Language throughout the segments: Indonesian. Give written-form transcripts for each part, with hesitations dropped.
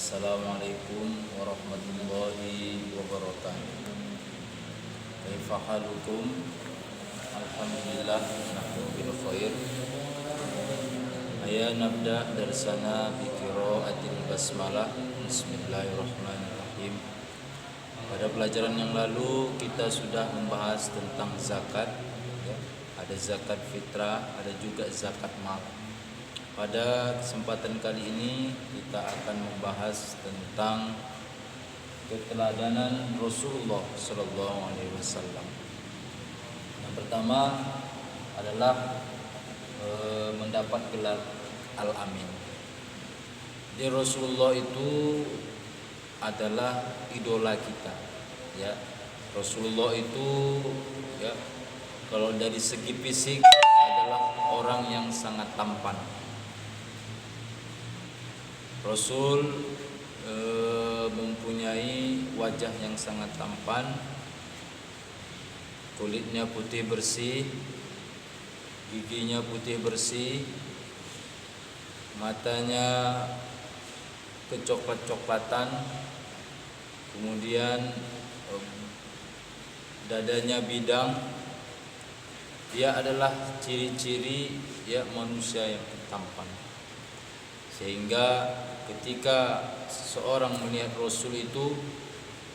Assalamualaikum warahmatullahi wabarakatuh. Kaifa halukum? Alhamdulillah nahnu bil khair. Aya nabda darsana bi qiraatil basmalah. Bismillahirrahmanirrahim. Pada pelajaran yang lalu kita sudah membahas tentang zakat, ya. Ada zakat fitrah, ada juga zakat mal. Pada kesempatan kali ini kita akan membahas tentang keteladanan Rasulullah Sallallahu Alaihi Wasallam. Yang pertama adalah mendapat gelar Al-Amin. Jadi Rasulullah itu adalah idola kita, ya. Rasulullah itu, ya, kalau dari segi fisik adalah orang yang sangat tampan. Rasul mempunyai wajah yang sangat tampan, kulitnya putih bersih, giginya putih bersih, matanya kecoklat-coklatan, kemudian dadanya bidang. Dia adalah ciri-ciri, ya, manusia yang tampan. Sehingga ketika seseorang melihat Rasul itu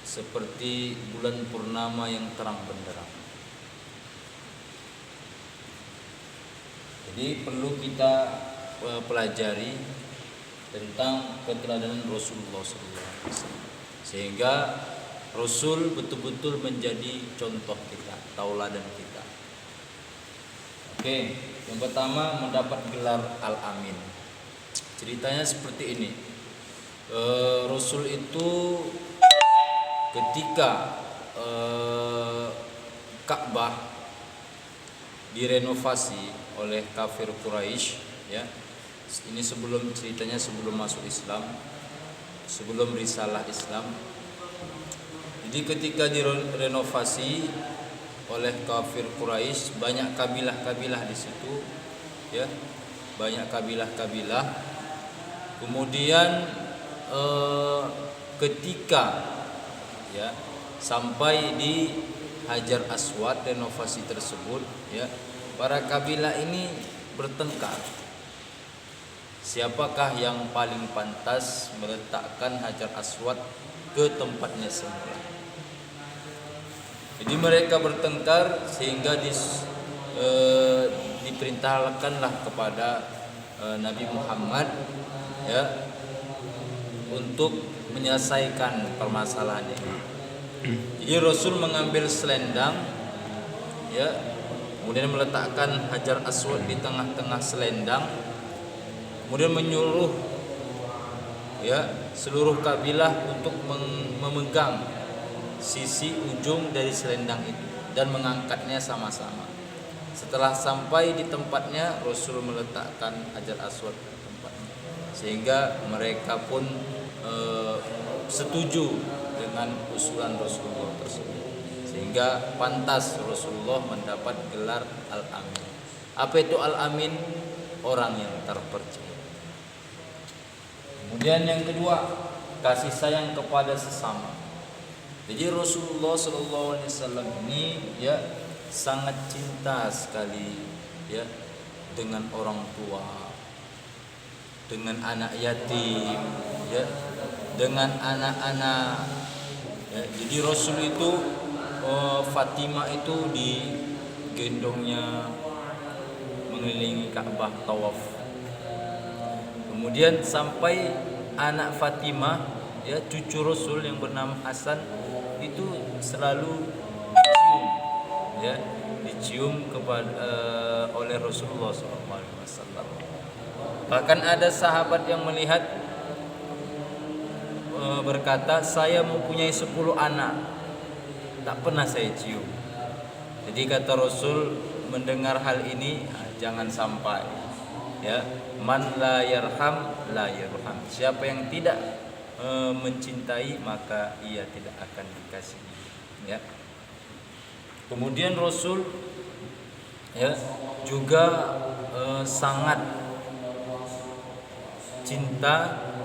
seperti bulan purnama yang terang benderang. Jadi perlu kita pelajari tentang keteladanan Rasulullah SAW, sehingga Rasul betul-betul menjadi contoh kita, tauladan kita. Oke, yang pertama mendapat gelar Al-Amin. Ceritanya seperti ini. Rasul itu ketika Ka'bah direnovasi oleh kafir Quraisy, ya. Ini ceritanya sebelum masuk Islam, sebelum risalah Islam. Jadi ketika direnovasi oleh kafir Quraisy, banyak kabilah-kabilah di situ, ya. Banyak kabilah-kabilah. Kemudian ketika, ya, sampai di Hajar Aswad, renovasi tersebut, ya, para kabilah ini bertengkar. Siapakah yang paling pantas meletakkan Hajar Aswad ke tempatnya semula? Jadi mereka bertengkar sehingga diperintahkanlah kepada Nabi Muhammad, ya, untuk menyelesaikan permasalahan ini. Jadi Rasul mengambil selendang, ya, kemudian meletakkan Hajar Aswad di tengah-tengah selendang, kemudian menyuruh, ya, seluruh kabilah untuk memegang sisi ujung dari selendang itu dan mengangkatnya sama-sama. Setelah sampai di tempatnya, Rasul meletakkan Hajar Aswad di tempatnya, sehingga mereka pun setuju dengan usulan Rasulullah tersebut, sehingga pantas Rasulullah mendapat gelar Al-Amin. Apa itu Al-Amin? Orang yang terpercaya. Kemudian yang kedua, kasih sayang kepada sesama. Jadi Rasulullah SAW ini, ya, sangat cinta sekali, ya, dengan orang tua, dengan anak yatim, ya, dengan anak-anak, ya. Jadi Rasul itu Fatimah itu digendongnya mengelilingi Ka'bah tawaf. Kemudian sampai anak Fatimah, ya, cucu Rasul yang bernama Hasan itu selalu dicium, ya, dicium oleh Rasulullah SAW. Bahkan ada sahabat yang melihat, berkata, saya mempunyai 10 anak, tak pernah saya cium. Jadi kata Rasul, mendengar hal ini, jangan sampai, ya, man la yarham la yarham. Siapa yang tidak mencintai, maka ia tidak akan dikasihi, ya. Kemudian Rasul, ya, juga sangat cinta,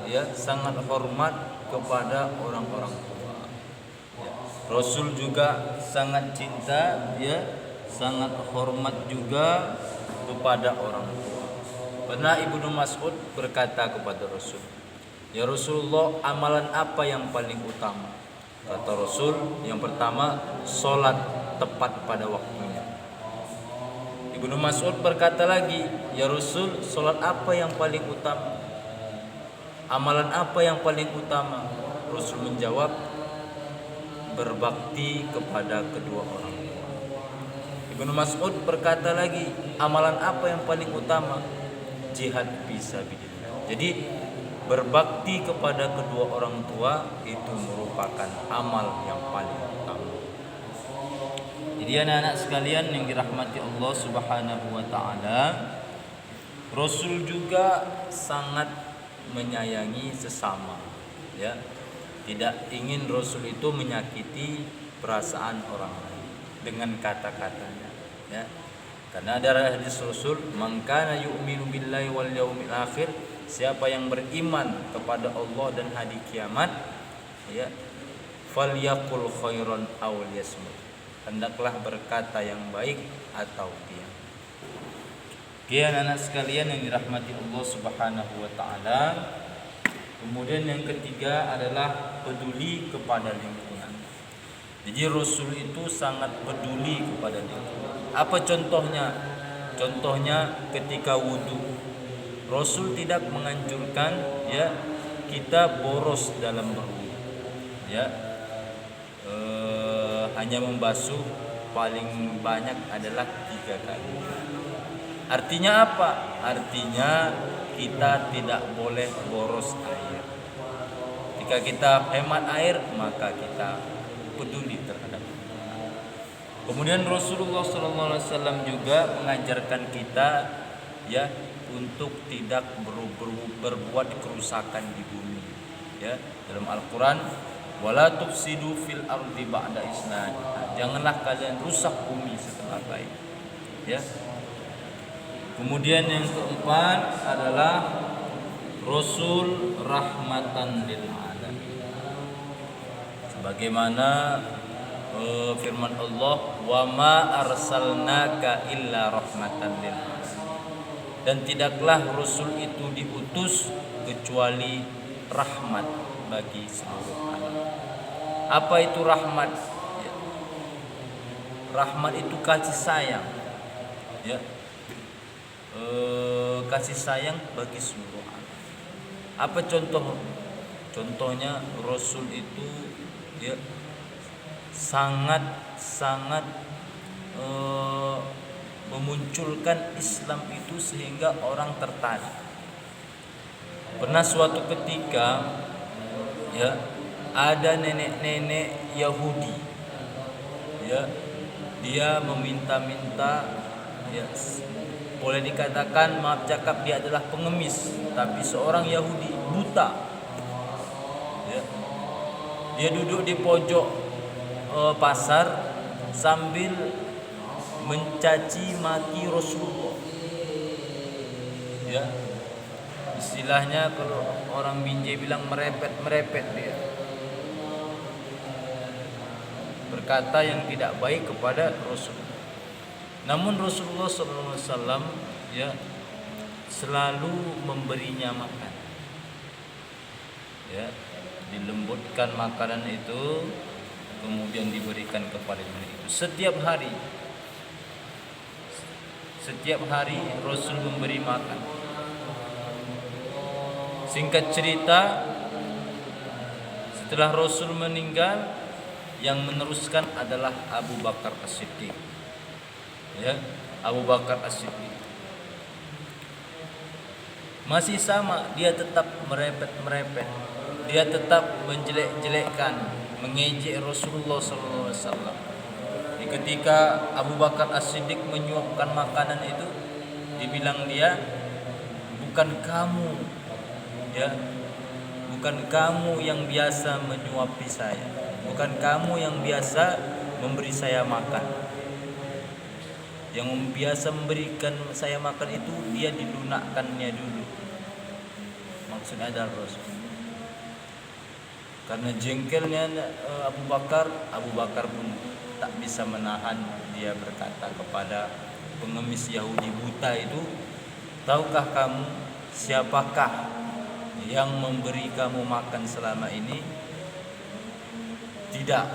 ya, sangat hormat kepada orang-orang tua. Ya. Rasul juga sangat cinta, ya, sangat hormat juga kepada orang tua. Pernah Ibnu Mas'ud berkata kepada Rasul, "Ya Rasulullah, amalan apa yang paling utama?" Kata Rasul, "Yang pertama, sholat tepat pada waktunya." Ibnu Mas'ud berkata lagi, "Ya Rasul, sholat apa yang paling utama? Amalan apa yang paling utama?" Rasul menjawab, "Berbakti kepada kedua orang tua." Ibnu Mas'ud berkata lagi, "Amalan apa yang paling utama?" Jihad fisabilillah. Jadi berbakti kepada kedua orang tua itu merupakan amal yang paling utama. Jadi anak-anak sekalian yang dirahmati Allah Subhanahu wa taala, Rasul juga sangat menyayangi sesama, ya. Tidak ingin Rasul itu menyakiti perasaan orang lain dengan kata-katanya, ya. Karena ada hadis Rasul, "Man kana yu'minu billahi wal yaumil akhir," siapa yang beriman kepada Allah dan hari kiamat, ya, falyaqul khairan aw liyasmut, hendaklah berkata yang baik atau diam. Anak-anak sekalian yang dirahmati Allah Subhanahu wa taala, kemudian yang ketiga adalah peduli kepada lingkungan. Jadi Rasul itu sangat peduli kepada lingkungan. Apa contohnya? Contohnya ketika wudhu, Rasul tidak menganjurkan, ya, kita boros dalam berwudhu, ya. Hanya membasuh paling banyak adalah 3 kali. Artinya apa? Artinya kita tidak boleh boros air. Jika kita hemat air, maka kita peduli terhadap. Kemudian Rasulullah SAW juga mengajarkan kita, ya, untuk tidak berbuat kerusakan di bumi, ya. Dalam Al-Quran, "Wala tufsidu fil ardi ba'da islahiha." Janganlah kalian rusak bumi setelah baik, ya. Kemudian yang keempat adalah Rasul rahmatan lil alamin. Sebagaimana firman Allah, "Wa ma arsalnaka illa rahmatan lil alamin." Dan tidaklah Rasul itu diutus kecuali rahmat bagi seluruh alam. Apa itu rahmat? Ya. Rahmat itu kasih sayang, ya. Kasih sayang bagi seluruh alam. Apa contoh? Contohnya Rasul itu, ya, sangat memunculkan Islam itu sehingga orang tertarik. Pernah suatu ketika, ya, ada nenek-nenek Yahudi, ya, dia meminta-minta, ya, boleh dikatakan, maaf cakap, dia adalah pengemis, tapi seorang Yahudi buta, ya. Dia duduk di pojok pasar sambil mencaci maki Rasulullah, ya. Istilahnya kalau orang Binjai bilang merepet dia, berkata yang tidak baik kepada Rasulullah. Namun Rasulullah SAW, ya, selalu memberinya makan, ya, dilembutkan makanan itu, kemudian diberikan kepada nenek itu setiap hari Rasul memberi makan. Singkat cerita, setelah Rasul meninggal, yang meneruskan adalah Abu Bakar As-Siddiq, ya. Abu Bakar As-Siddiq masih sama, dia tetap merepet, dia tetap menjelek-jelekkan, mengejek Rasulullah SAW. Ketika Abu Bakar As-Siddiq menyuapkan makanan itu, dibilang dia, bukan kamu, ya, bukan kamu yang biasa menyuapi saya, bukan kamu yang biasa memberi saya makan. Yang biasa memberikan saya makan itu dia dilunakkannya dulu. maksudnya adalah Rasul. Karena jengkelnya Abu Bakar pun tak bisa menahan, dia berkata kepada pengemis Yahudi buta itu, tahukah kamu siapakah yang memberi kamu makan selama ini? Tidak,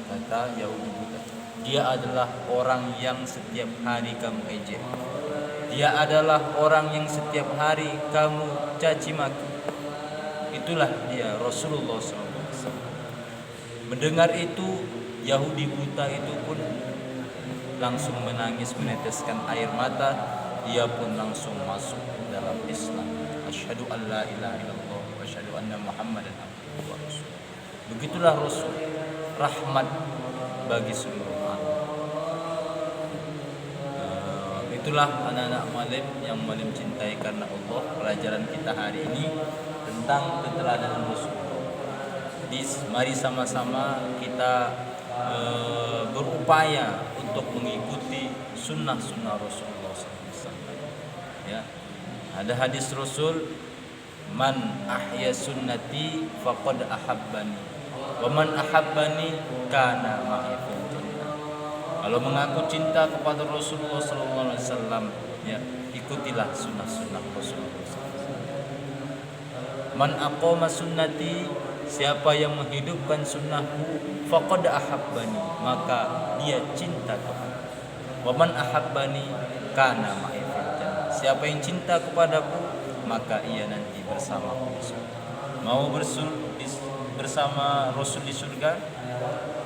kata Yahudi buta. Dia adalah orang yang setiap hari kamu ejek. Dia adalah orang yang setiap hari kamu caci maki. Itulah dia Rasulullah SAW. Mendengar itu, Yahudi buta itu pun langsung menangis, meneteskan air mata. Dia pun langsung masuk dalam Islam. Asyhadu an la ilaha illallah wa asyhadu anna Muhammadan abduhu wa rasuluh. Begitulah Rasul, rahmat bagi seluruh alam. Itulah anak-anak Malim yang Malim cintai karena Allah. Pelajaran kita hari ini tentang keteladanan Rasulullah. Jadi mari sama-sama kita berupaya untuk mengikuti sunnah-sunnah Rasulullah SAW. Ya, ada hadis Rasul, man ahya sunnati faqad ahabbani wa man ahabbani kana ma'i fil jannah. Kalau mengaku cinta kepada Rasulullah SAW, ya, ikutilah sunnah-sunnah Rasulullah SAW. Man aqama sunnati, siapa yang menghidupkan sunnahku, faqad ahabbani, maka dia cinta kepadaku. Wa man ahabbani kana ma'i fil jannah. Siapa yang cinta kepadaku, maka ia nanti bersamaku di surga. Mau bersama Rasul di surga?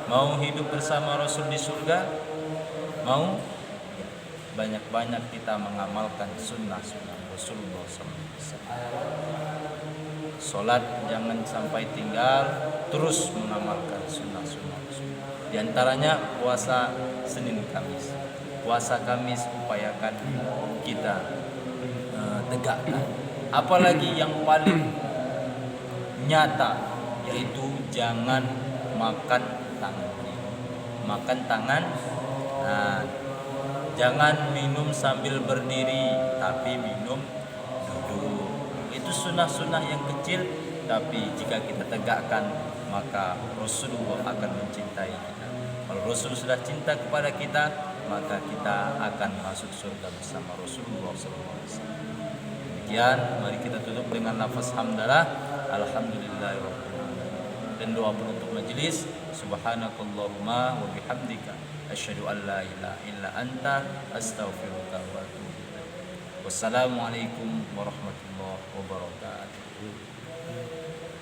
Mau hidup bersama Rasul di surga? Mau? Ya, banyak-banyak kita mengamalkan sunnah-sunnah Rasulullah SAW. Salat jangan sampai tinggal, terus mengamalkan sunnah-sunnah Rasulullah. Di antaranya puasa Senin Kamis. Puasa Kamis upayakan kita tegakkan. Apalagi yang paling nyata, yaitu jangan makan tangan kiri. Makan tangan, nah, jangan minum sambil berdiri, tapi minum duduk. Itu sunnah-sunnah yang kecil, tapi jika kita tegakkan, maka Rasulullah akan mencintai kita. Kalau Rasul sudah cinta kepada kita, maka kita akan masuk surga bersama Rasulullah SAW. Demikian, mari kita tutup dengan lafaz hamdalah, alhamdulillahirabbil alamin. Dan doa penutup majelis, subhanakallahumma wa bihamdika asyhadu an la ilaha illa anta astaghfiruka wa atubu ilaik. Wassalamualaikum warahmatullahi wabarakatuh.